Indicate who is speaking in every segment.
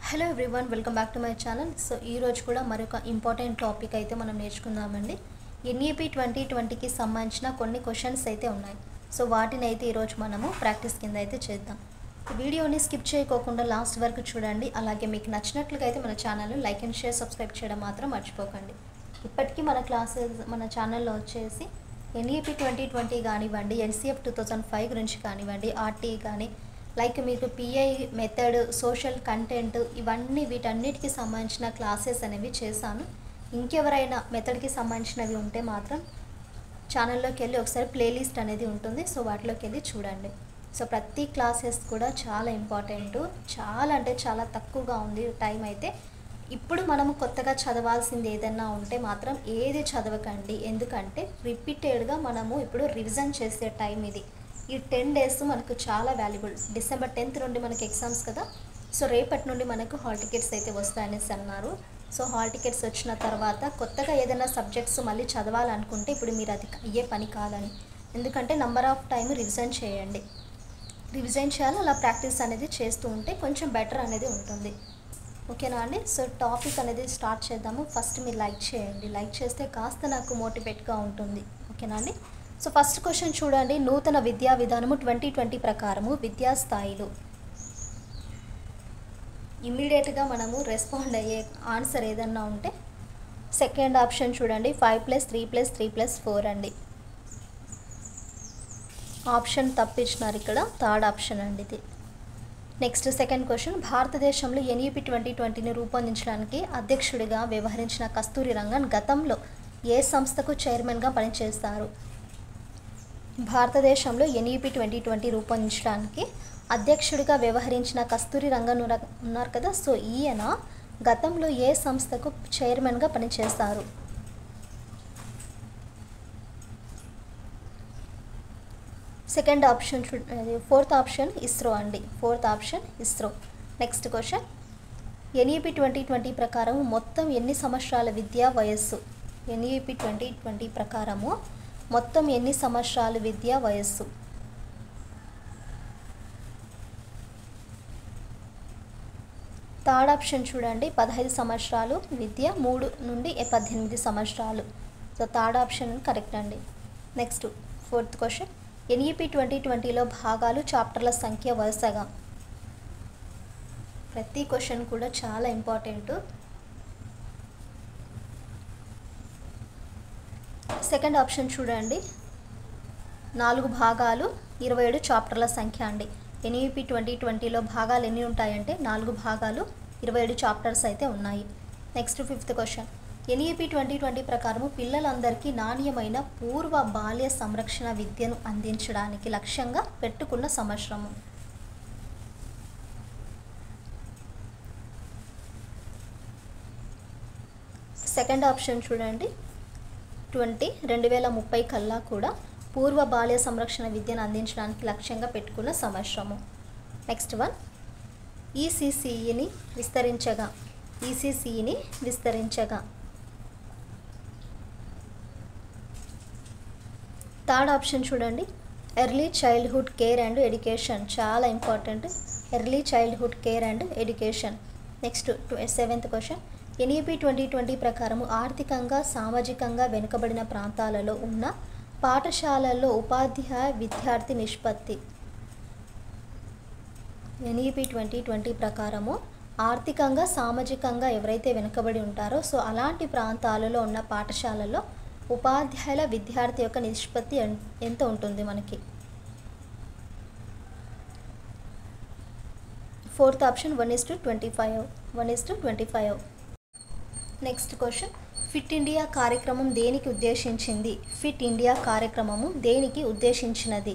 Speaker 1: Hello everyone, welcome back to my channel. So ఈ రోజు కూడా మరొక ఇంపార్టెంట్ టాపిక్ అయితే మనం నేర్చుకుందామండి. ఎన్ఈపీ 2020కి సంబంధించిన కొన్ని క్వశ్చన్స్ అయితే ఉన్నాయి. సో వాటిని అయితే ఈరోజు మనము ప్రాక్టీస్ కింద అయితే చేద్దాం. ఈ వీడియోని స్కిప్ చేయకోకుండా లాస్ట్ వరకు చూడండి. అలాగే మీకు నచ్చినట్లుగా అయితే మన channel like and share, subscribe చేయడం మాత్రం మర్చిపోకండి. ఇప్పటికీ మన క్లాసెస్ మన ఛానల్లో వచ్చేసి ఎన్ఈపీ 2020 కానివ్వండి, ఎన్సీఎఫ్ 2005 గురించి కానివ్వండి, ఆర్టీ కానీ లైక్ మీకు పిఐ మెథడ్, సోషల్ కంటెంట్, ఇవన్నీ వీటన్నిటికి సంబంధించిన క్లాసెస్ అనేవి చేశాను. ఇంకెవరైనా మెథడ్కి సంబంధించినవి ఉంటే మాత్రం ఛానల్లోకి వెళ్ళి ఒకసారి ప్లేలిస్ట్ అనేది ఉంటుంది. సో వాటిలోకి వెళ్ళి చూడండి. సో ప్రతి క్లాసెస్ కూడా చాలా ఇంపార్టెంట్, చాలా అంటే చాలా తక్కువగా ఉంది టైం అయితే. ఇప్పుడు మనము కొత్తగా చదవాల్సింది ఏదన్నా ఉంటే మాత్రం ఏది చదవకండి. ఎందుకంటే రిపీటెడ్గా మనము ఇప్పుడు రివిజన్ చేసే టైం ఇది. ఈ 10 డేస్ మనకు చాలా వాల్యుబుల్. డిసెంబర్ 10th నుండి మనకి ఎగ్జామ్స్ కదా. సో రేపటి నుండి మనకు హాల్ టికెట్స్ అయితే వస్తాయనేసి అన్నారు. సో హాల్ టికెట్స్ వచ్చిన తర్వాత కొత్తగా ఏదైనా సబ్జెక్ట్స్ మళ్ళీ చదవాలనుకుంటే ఇప్పుడు మీరు అది అయ్యే పని కాదని. ఎందుకంటే నంబర్ ఆఫ్ టైం రివిజన్ చేయండి, రివిజన్ చేయాలి. అలా ప్రాక్టీస్ అనేది చేస్తూ ఉంటే కొంచెం బెటర్ అనేది ఉంటుంది. ఓకేనా అండి? సో టాపిక్ అనేది స్టార్ట్ చేద్దాము. ఫస్ట్ మీరు లైక్ చేయండి. లైక్ చేస్తే కాస్త నాకు మోటివేట్గా ఉంటుంది. ఓకేనా అండి? సో ఫస్ట్ క్వశ్చన్ చూడండి. నూతన విద్యా విధానము 2020 ప్రకారము విద్యా స్థాయిలో ఇమ్మీడియట్గా మనము రెస్పాండ్ అయ్యే ఆన్సర్ ఏదన్నా ఉంటే సెకండ్ ఆప్షన్ చూడండి, 5+3+3+4 అండి. ఆప్షన్ తప్పించినారు ఇక్కడ, థర్డ్ ఆప్షన్ అండి ఇది. నెక్స్ట్ సెకండ్ క్వశ్చన్, భారతదేశంలో ఎన్ఈపీ 2020ని రూపొందించడానికి అధ్యక్షుడిగా వ్యవహరించిన కస్తూరి రంగన్ గతంలో ఏ సంస్థకు చైర్మన్గా పనిచేస్తారు? భారతదేశంలో ఎన్ఈపీ 2020 రూపొందించడానికి అధ్యక్షుడిగా వ్యవహరించిన కస్తూరి రంగన్ ఉన్నారు కదా. సో ఈయన గతంలో ఏ సంస్థకు చైర్మన్గా పనిచేస్తారు? Second option fourth option ISRO అండి. Fourth option ISRO. Next question, NEP 2020 ప్రకారం మొత్తం ఎన్ని సంవత్సరాల విద్యా వయస్సు? ఎన్ఈపీ 2020 ప్రకారము మొత్తం ఎన్ని సంవత్సరాలు విద్యా వయస్సు? థర్డ్ ఆప్షన్ చూడండి, 15 సంవత్సరాలు విద్య, 3 నుండి 18 సంవత్సరాలు. సో థర్డ్ ఆప్షన్ కరెక్ట్ అండి. నెక్స్ట్ ఫోర్త్ క్వశ్చన్, ఎన్ఈపీ 2020లో భాగాలు, చాప్టర్ల సంఖ్య వరుసగా. ప్రతి క్వశ్చన్ కూడా చాలా ఇంపార్టెంట్. సెకండ్ ఆప్షన్ చూడండి, 4 భాగాలు, 27 చాప్టర్ల సంఖ్య అండి. ఎన్ఈపీ 2020లో భాగాలు ఎన్ని ఉంటాయంటే 4 భాగాలు, 27 చాప్టర్స్ అయితే ఉన్నాయి. నెక్స్ట్ ఫిఫ్త్ క్వశ్చన్, ఎన్ఈపీ 2020 ప్రకారము పిల్లలందరికీ నాణ్యమైన పూర్వ బాల్య సంరక్షణ విద్యను అందించడానికి లక్ష్యంగా పెట్టుకున్న సంవత్సరము. సెకండ్ ఆప్షన్ చూడండి, 2030 కల్లా కూడా పూర్వ బాల్య సంరక్షణ విద్యను అందించడానికి లక్ష్యంగా పెట్టుకున్న సంవత్సరము. నెక్స్ట్ వన్, ఈసీసీఈని విస్తరించగా. థర్డ్ ఆప్షన్ చూడండి, early childhood care and education. చాలా important, early childhood care and education. Next seventh question, NEP 2020 ప్రకారము ఆర్థికంగా, సామాజికంగా వెనుకబడిన ప్రాంతాలలో ఉన్న పాఠశాలల్లో ఉపాధ్యాయ విద్యార్థి నిష్పత్తి. ఎన్ఈపీ 2020 ప్రకారము ఆర్థికంగా, సామాజికంగా ఎవరైతే వెనుకబడి ఉంటారో సో అలాంటి ప్రాంతాలలో ఉన్న పాఠశాలలో ఉపాధ్యాయుల విద్యార్థి యొక్క నిష్పత్తి ఎంత ఉంటుంది మనకి? Fourth option 1:25. Next question, fit India కార్యక్రమం దేనికి ఉద్దేశించింది? ఫిట్ ఇండియా కార్యక్రమము దేనికి ఉద్దేశించినది?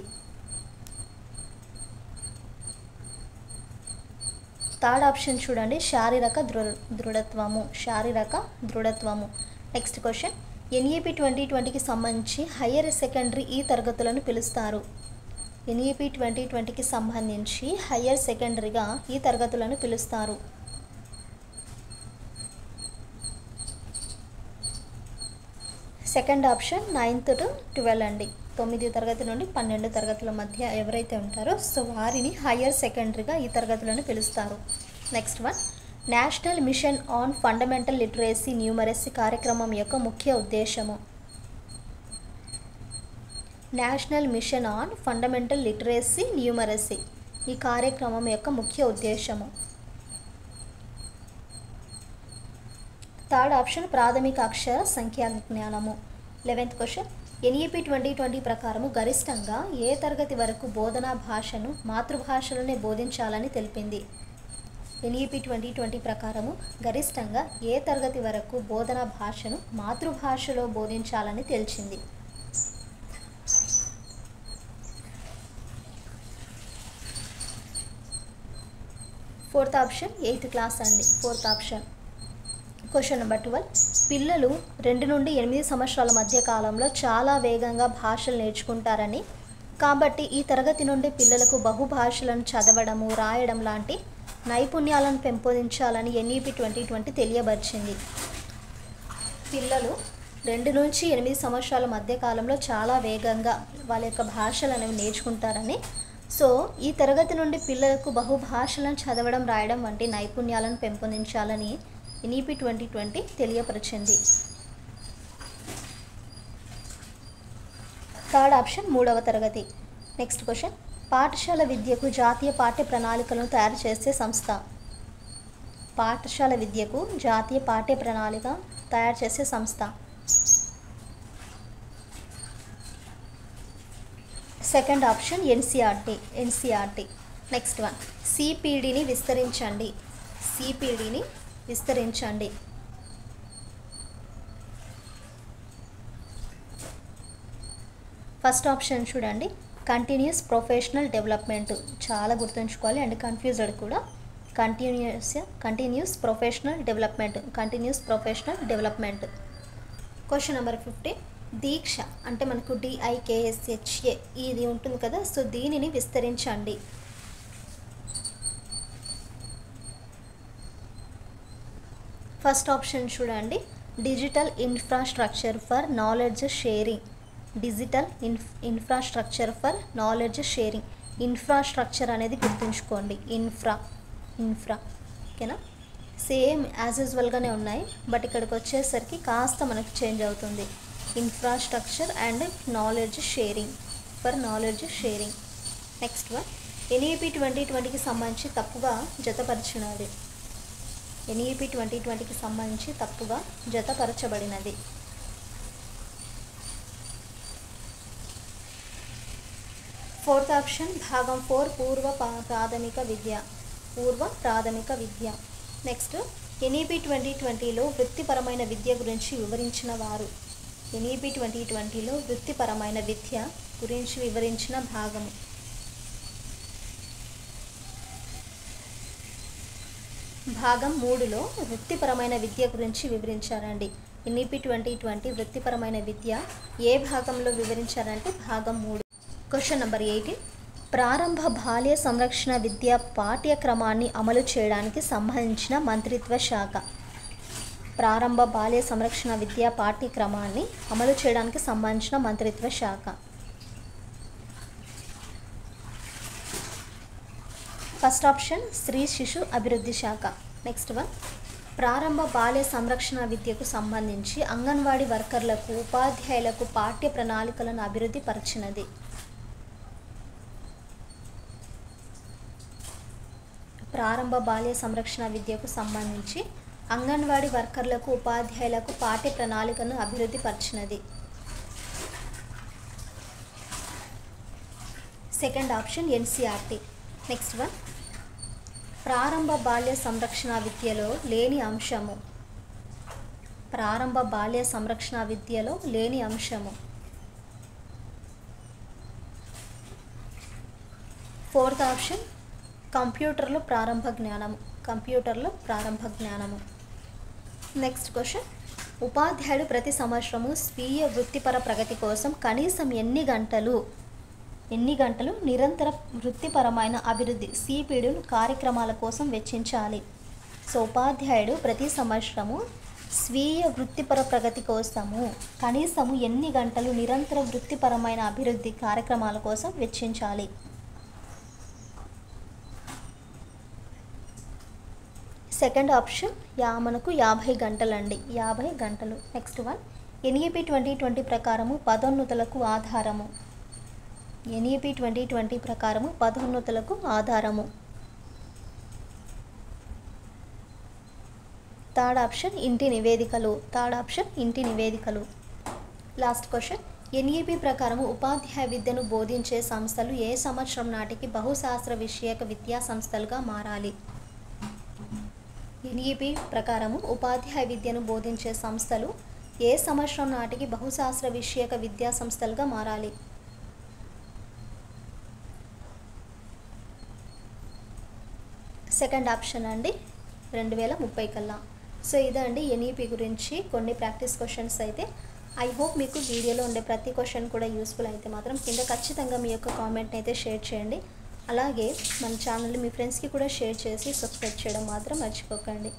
Speaker 1: థర్డ్ ఆప్షన్ చూడండి, శారీరక దృఢత్వము. నెక్స్ట్ క్వశ్చన్, ఎన్ఈపీ 2020కి సంబంధించి హయ్యర్ సెకండరీ ఈ తరగతులను పిలుస్తారు? ఎన్ఈపీ 2020కి సంబంధించి హయ్యర్ సెకండరీగా ఈ తరగతులను పిలుస్తారు? సెకండ్ ఆప్షన్ 9th to 12 అండి. 9వ తరగతి నుండి 12వ తరగతుల మధ్య ఎవరైతే ఉంటారో సో వారిని హయ్యర్ సెకండరీగా ఈ తరగతులను పిలుస్తారు. Next one, national mission on fundamental literacy numeracy కార్యక్రమం యొక్క ముఖ్య ఉద్దేశము. National mission on fundamental literacy numeracy ఈ కార్యక్రమం యొక్క ముఖ్య ఉద్దేశము. థర్డ్ ఆప్షన్ ప్రాథమిక అక్షర సంఖ్యా జ్ఞానము. 11th క్వశ్చన్ ఎన్ఈపి 2020 ప్రకారము గరిష్టంగా ఏ తరగతి వరకు బోధనా భాషను మాతృభాషలోనే బోధించాలని తెలిపింది. ఎన్ఈపి 2020 ప్రకారము గరిష్టంగా ఏ తరగతి వరకు బోధనా భాషను మాతృభాషలో బోధించాలని తెలిసింది. ఫోర్త్ ఆప్షన్ 8th క్లాస్ అండి. Fourth option. క్వశ్చన్ నెంబర్ 12 పిల్లలు 2 నుండి 8 సంవత్సరాల మధ్య కాలంలో చాలా వేగంగా భాషలు నేర్చుకుంటారని, కాబట్టి ఈ తరగతి నుండి పిల్లలకు బహుభాషలను చదవడము రాయడం లాంటి నైపుణ్యాలను పెంపొందించాలని ఎన్ఈపి 2020 తెలియబరిచింది. పిల్లలు 2 నుంచి 8 సంవత్సరాల మధ్య కాలంలో చాలా వేగంగా వాళ్ళ యొక్క భాషలు అనేవి నేర్చుకుంటారని, సో ఈ తరగతి నుండి పిల్లలకు బహుభాషలను చదవడం రాయడం వంటి నైపుణ్యాలను పెంపొందించాలని ఎన్ఈపి 2020 తెలియపరిచింది. థర్డ్ ఆప్షన్ 3వ తరగతి. నెక్స్ట్ క్వశ్చన్ పాఠశాల విద్యకు జాతీయ పాఠ్య ప్రణాళికలను తయారు చేసే సంస్థ. పాఠశాల విద్యకు జాతీయ పాఠ్య ప్రణాళిక తయారు చేసే సంస్థ. Second option NCERT. Next one సిపిడిని విస్తరించండి. సిపిడిని విస్తరించండి. ఫస్ట్ ఆప్షన్ చూడండి కంటిన్యూస్ ప్రొఫెషనల్ డెవలప్మెంట్. చాలా గుర్తుంచుకోవాలి అండ్ కన్ఫ్యూజ్డ్ కూడా. Continuous professional development. Question number 15 DIKSHA అంటే మనకు DIKSHA ఇది ఉంటుంది కదా, సో దీనిని విస్తరించండి. ఫస్ట్ ఆప్షన్ చూడండి digital infrastructure for knowledge sharing. Digital infrastructure for knowledge sharing. Infrastructure అనేది గుర్తుంచుకోండి. ఇన్ఫ్రా ఓకేనా. సేమ్ యాజ్ యూజువల్గానే ఉన్నాయి, బట్ ఇక్కడికి వచ్చేసరికి కాస్త మనకు చేంజ్ అవుతుంది. Infrastructure and knowledge sharing for knowledge sharing. Next one NEP 2020కి సంబంధించి తప్పుగా జతపరిచినది. ఎన్ఈపి 2020కి సంబంధించి తప్పుగా జతపరచబడినది. ఫోర్త్ ఆప్షన్ భాగం 4 పూర్వ ప్రాథమిక విద్య. నెక్స్ట్ ఎన్ఈపి 2020లో వృత్తిపరమైన విద్య గురించి వివరించిన వారు. ఎన్ఈపి 2020లో వృత్తిపరమైన విద్య గురించి వివరించిన భాగము. భాగం 3లో వృత్తిపరమైన విద్య గురించి వివరించారండి. ఎన్ఈపి 2020 వృత్తిపరమైన విద్య ఏ భాగంలో వివరించారంటే భాగం 3. క్వశ్చన్ నెంబర్ 18 ప్రారంభ బాల్య సంరక్షణ విద్య పాఠ్యక్రమాన్ని అమలు చేయడానికి సంబంధించిన మంత్రిత్వ శాఖ. ప్రారంభ బాల్య సంరక్షణ విద్య పాఠ్యక్రమాన్ని అమలు చేయడానికి సంబంధించిన మంత్రిత్వ శాఖ. ఫస్ట్ ఆప్షన్ స్త్రీ శిశు అభివృద్ధి శాఖ. నెక్స్ట్ వన్ ప్రారంభ బాల్య సంరక్షణ విద్యకు సంబంధించి అంగన్వాడీ వర్కర్లకు ఉపాధ్యాయులకు పాఠ్య ప్రణాళికలను అభివృద్ధి పరిచినది. ప్రారంభ బాల్య సంరక్షణ విద్యకు సంబంధించి అంగన్వాడీ వర్కర్లకు ఉపాధ్యాయులకు పాఠ్య ప్రణాళికను అభివృద్ధి పరిచినది. Second option NCERT. Next one ప్రారంభ బాల్య సంరక్షణ విద్యలో లేని అంశము. ప్రారంభ బాల్య సంరక్షణ విద్యలో లేని అంశము. ఫోర్త్ ఆప్షన్ కంప్యూటర్లో ప్రారంభ జ్ఞానము. నెక్స్ట్ క్వశ్చన్ ఉపాధ్యాయుడు ప్రతి సంవత్సరము స్వీయ వృత్తిపర ప్రగతి కోసం కనీసం ఎన్ని గంటలు నిరంతర వృత్తిపరమైన అభివృద్ధి సిపిడులు కార్యక్రమాల కోసం వెచ్చించాలి. సో ఉపాధ్యాయుడు ప్రతి సంవత్సరము స్వీయ వృత్తిపర ప్రగతి కోసము కనీసము ఎన్ని గంటలు నిరంతర వృత్తిపరమైన అభివృద్ధి కార్యక్రమాల కోసం వెచ్చించాలి. సెకండ్ ఆప్షన్ మనకు 50 గంటలండి, 50 గంటలు. నెక్స్ట్ వన్, ఎన్ఈపి 2020 ప్రకారము పదోన్నతులకు ఆధారము. ఎన్ఈపి 2020 ప్రకారము పదోన్నతులకు ఆధారము. థర్డ్ ఆప్షన్ ఇంటి నివేదికలు. థర్డ్ ఆప్షన్ ఇంటి నివేదికలు. లాస్ట్ క్వశ్చన్, ఎన్ఈపి ప్రకారము ఉపాధ్యాయ విద్యను బోధించే సంస్థలు ఏ సంవత్సరం నాటికి బహుశాస్త్ర విషయక విద్యా సంస్థలుగా మారాలి? ఎన్ఈపి ప్రకారము ఉపాధ్యాయ విద్యను బోధించే సంస్థలు ఏ సంవత్సరం నాటికి బహుశాస్త్ర విషయక విద్యా సంస్థలుగా మారాలి? సెకండ్ ఆప్షన్ అండి, 2030 కల్లా. సో ఇదండి ఎన్ఈపి గురించి కొన్ని ప్రాక్టీస్ క్వశ్చన్స్ అయితే. ఐ హోప్ మీకు వీడియోలో ఉండే ప్రతి క్వశ్చన్ కూడా యూస్ఫుల్ అయితే మాత్రం కింద ఖచ్చితంగా మీ యొక్క కామెంట్ని అయితే షేర్ చేయండి. అలాగే మన ఛానల్ని మీ ఫ్రెండ్స్కి కూడా షేర్ చేసి సబ్స్క్రైబ్ చేయడం మాత్రం మర్చిపోకండి.